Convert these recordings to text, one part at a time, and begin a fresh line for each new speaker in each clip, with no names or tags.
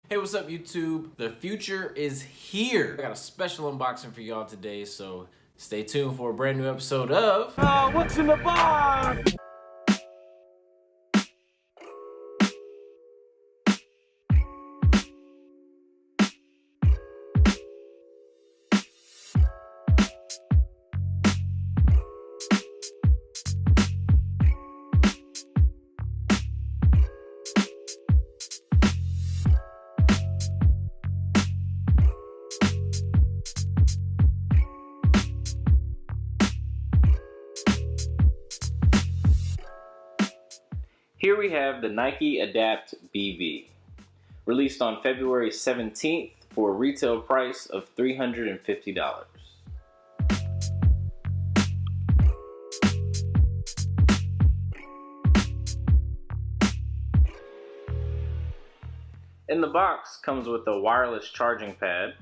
Hey, what's up YouTube? The future is here. I got a special unboxing for y'all today, so stay tuned for a brand new episode of
What's in the box?
Here we have the Nike Adapt BB, released on February 17th for a retail price of $350. In the box comes with a wireless charging pad,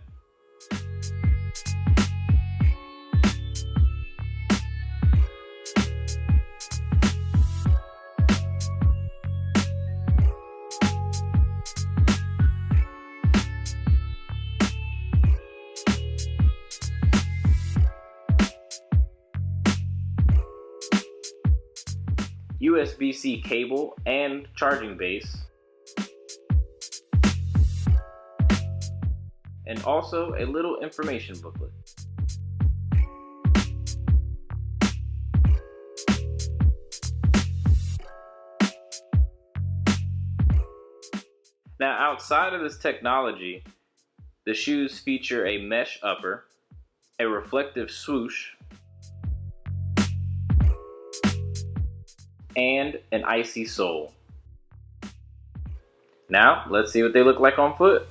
USB-C cable and charging base, and also a little information booklet. Now, outside of this technology, the shoes feature a mesh upper, a reflective swoosh, and an icy sole. Now, let's see what they look like on foot.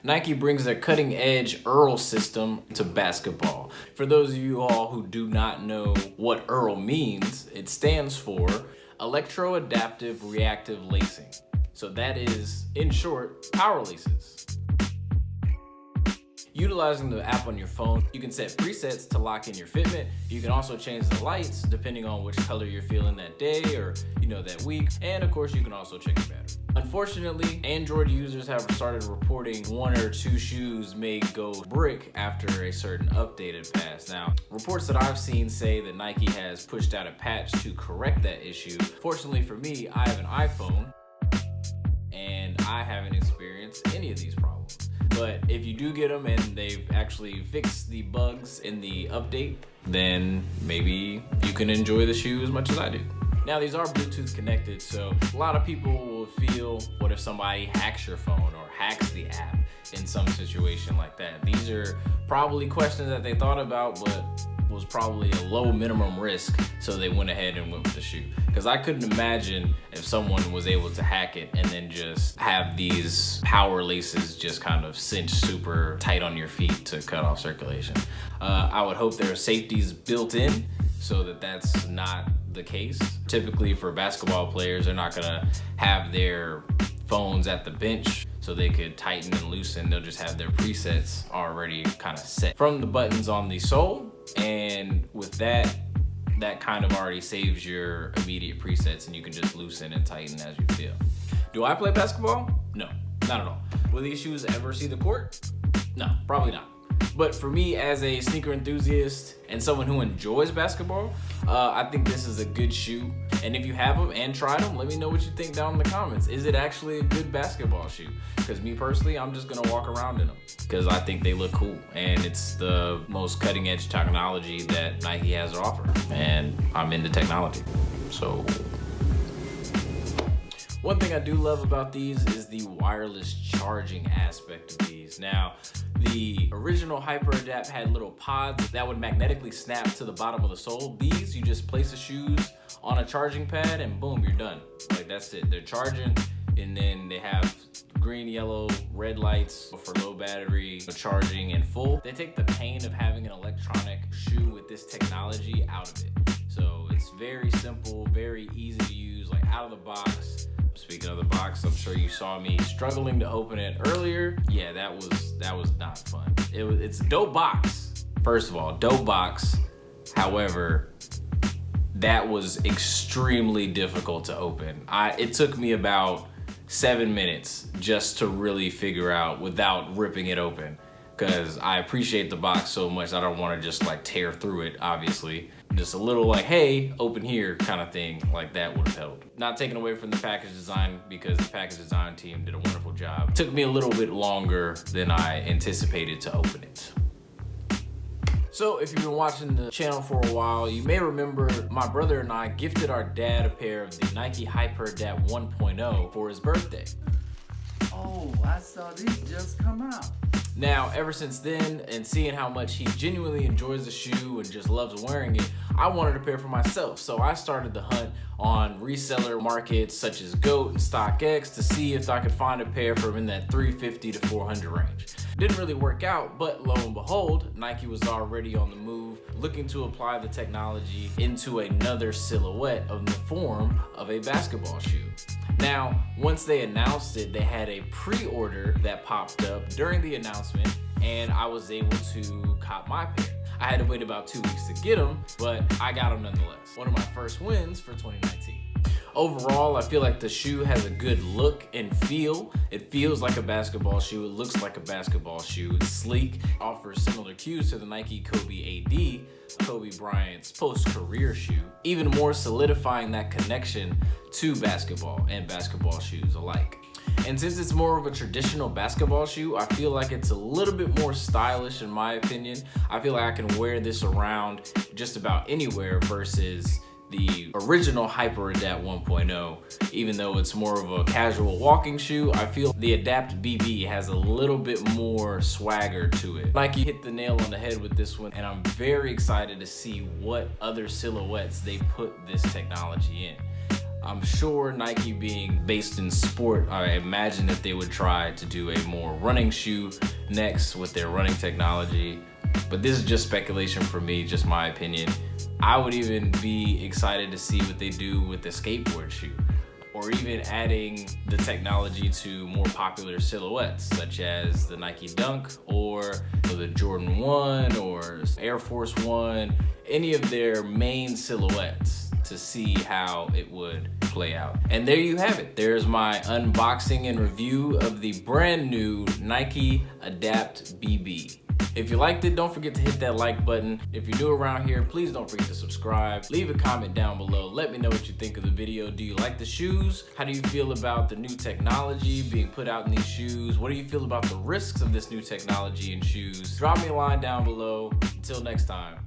Nike brings their cutting-edge EARL system to basketball. For those of you all who do not know what EARL means, it stands for Electro-Adaptive Reactive Lacing. So that is, in short, power laces. Utilizing the app on your phone, you can set presets to lock in your fitment. You can also change the lights depending on which color you're feeling that day or that week. And of course, you can also check your battery. Unfortunately, Android users have started reporting one or two shoes may go brick after a certain update had passed. Now, reports that I've seen say that Nike has pushed out a patch to correct that issue. Fortunately for me, I have an iPhone and I haven't experienced any of these problems. But if you do get them and they've actually fixed the bugs in the update, then maybe you can enjoy the shoe as much as I do. Now, these are Bluetooth connected, so a lot of people will feel, what if somebody hacks your phone or hacks the app in some situation like that? These are probably questions that they thought about, but was probably a low minimum risk, so they went ahead and went with the shoe. Because I couldn't imagine if someone was able to hack it and then just have these power laces just kind of cinch super tight on your feet to cut off circulation. I would hope there are safeties built in so that that's not the case. Typically for basketball players, they're not gonna have their phones at the bench so they could tighten and loosen. They'll just have their presets already kind of set from the buttons on the sole, and with that kind of already saves your immediate presets and you can just loosen and tighten as you feel. Do I play basketball? No, not at all. Will these shoes ever see the court? No, probably not. But for me, as a sneaker enthusiast and someone who enjoys basketball, I think this is a good shoe. And if you have them and tried them, let me know what you think down in the comments. Is it actually a good basketball shoe? Because me personally, I'm just gonna walk around in them because I think they look cool. And it's the most cutting edge technology that Nike has to offer. And I'm into technology, so. One thing I do love about these is the wireless charging aspect of these. Now, the original HyperAdapt had little pods that would magnetically snap to the bottom of the sole. These, you just place the shoes on a charging pad and boom, you're done. Like, that's it. They're charging, and then they have green, yellow, red lights for low battery charging and full. They take the pain of having an electronic shoe with this technology out of it. So it's very simple, very easy to use, like out of the box. Speaking of the box, I'm sure you saw me struggling to open it earlier. Yeah, that was not fun. It's a dope box. First of all, dope box. However, that was extremely difficult to open. It took me about 7 minutes just to really figure out without ripping it open, because I appreciate the box so much. I don't want to just like tear through it, obviously. Just a little like, hey, open here kind of thing, like that would have helped. Not taking away from the package design, because the package design team did a wonderful job. It took me a little bit longer than I anticipated to open it. So if you've been watching the channel for a while, you may remember my brother and I gifted our dad a pair of the Nike HyperAdapt 1.0 for his birthday.
Oh, I saw these just come out.
Now, ever since then, and seeing how much he genuinely enjoys the shoe and just loves wearing it, I wanted a pair for myself. So I started the hunt on reseller markets such as GOAT and StockX to see if I could find a pair for him in that $350 to $400 range. Didn't really work out, but lo and behold, Nike was already on the move, looking to apply the technology into another silhouette of the form of a basketball shoe. Now, once they announced it, they had a pre-order that popped up during the announcement, and I was able to cop my pair. I had to wait about 2 weeks to get them, but I got them nonetheless. One of my first wins for 2019. Overall, I feel like the shoe has a good look and feel. It feels like a basketball shoe. It looks like a basketball shoe. It's sleek, offers similar cues to the Nike Kobe AD, Kobe Bryant's post-career shoe, even more solidifying that connection to basketball and basketball shoes alike. And since it's more of a traditional basketball shoe, I feel like it's a little bit more stylish in my opinion. I feel like I can wear this around just about anywhere versus the original HyperAdapt 1.0. Even though it's more of a casual walking shoe, I feel the Adapt BB has a little bit more swagger to it. Nike hit the nail on the head with this one, and I'm very excited to see what other silhouettes they put this technology in. I'm sure Nike being based in sport, I imagine that they would try to do a more running shoe next with their running technology. But this is just speculation for me, just my opinion. I would even be excited to see what they do with the skateboard shoe, or even adding the technology to more popular silhouettes such as the Nike Dunk or the Jordan 1 or Air Force 1, any of their main silhouettes, to see how it would play out. And there you have it. There's my unboxing and review of the brand new Nike Adapt BB. If you liked it, don't forget to hit that like button. If you're new around here, please don't forget to subscribe. Leave a comment down below. Let me know what you think of the video. Do you like the shoes? How do you feel about the new technology being put out in these shoes? What do you feel about the risks of this new technology in shoes? Drop me a line down below. Until next time.